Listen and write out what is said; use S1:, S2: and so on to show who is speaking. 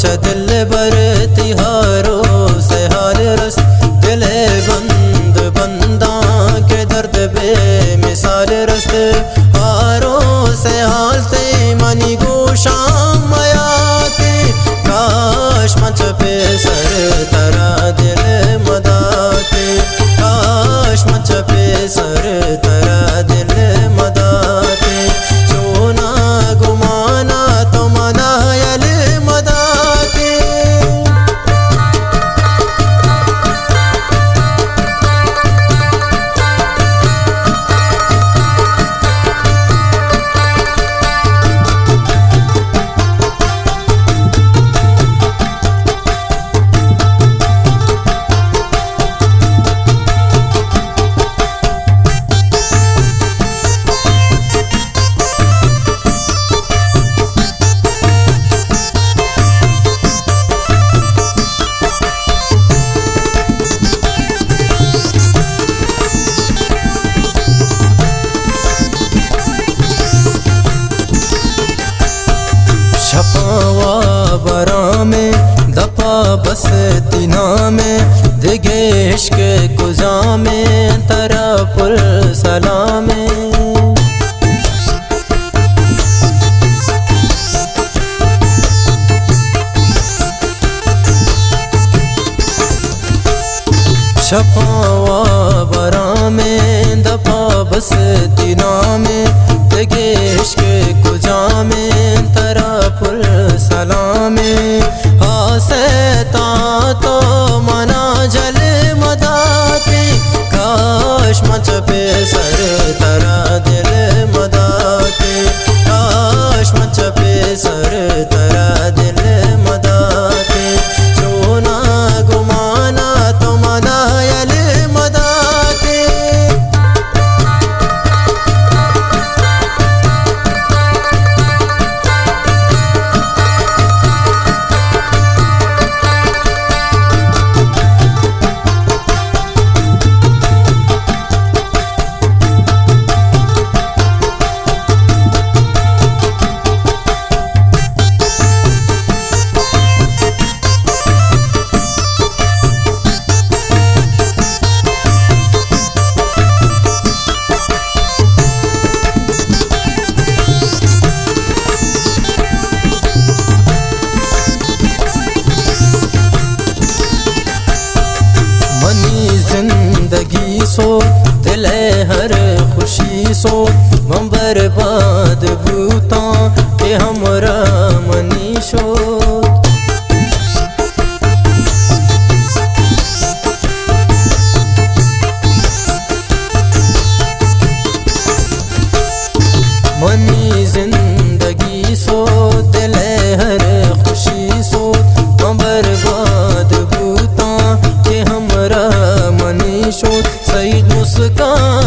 S1: छ दिल बर तिहारो से हाल रस दिल बंद बंदा के दर्द बेमिसाल रस हारो से हालते मनी गोशा मयाते काश मंच पे सर तरा दिल मदाते काश मंच पे सर तरा दिल मदाते सोना गुमाना तो मनायल मदाते छपावा बरा में दफा बस तीना में दिगे इश्क गुजा में तरा पुल सलामे छपावा बरा में दफा बस तीना में दिगे इश्क गुजा में तरा पुल सलामे हासे ता तो मना जल मदाते काश मंच पे सर तरा दिल मदाते काश मंच पे सर तरा दिल मदाते सोना गुमाना तो मनायल मदाते जिंदगी सो दिल हर खुशी सो हम बर्बाद भूता के हमरा मनीषो मनी जिंदगी सो दिल हर खुशी सो हम बर्बाद भूता के हमरा मनीषो सईद मुस्कान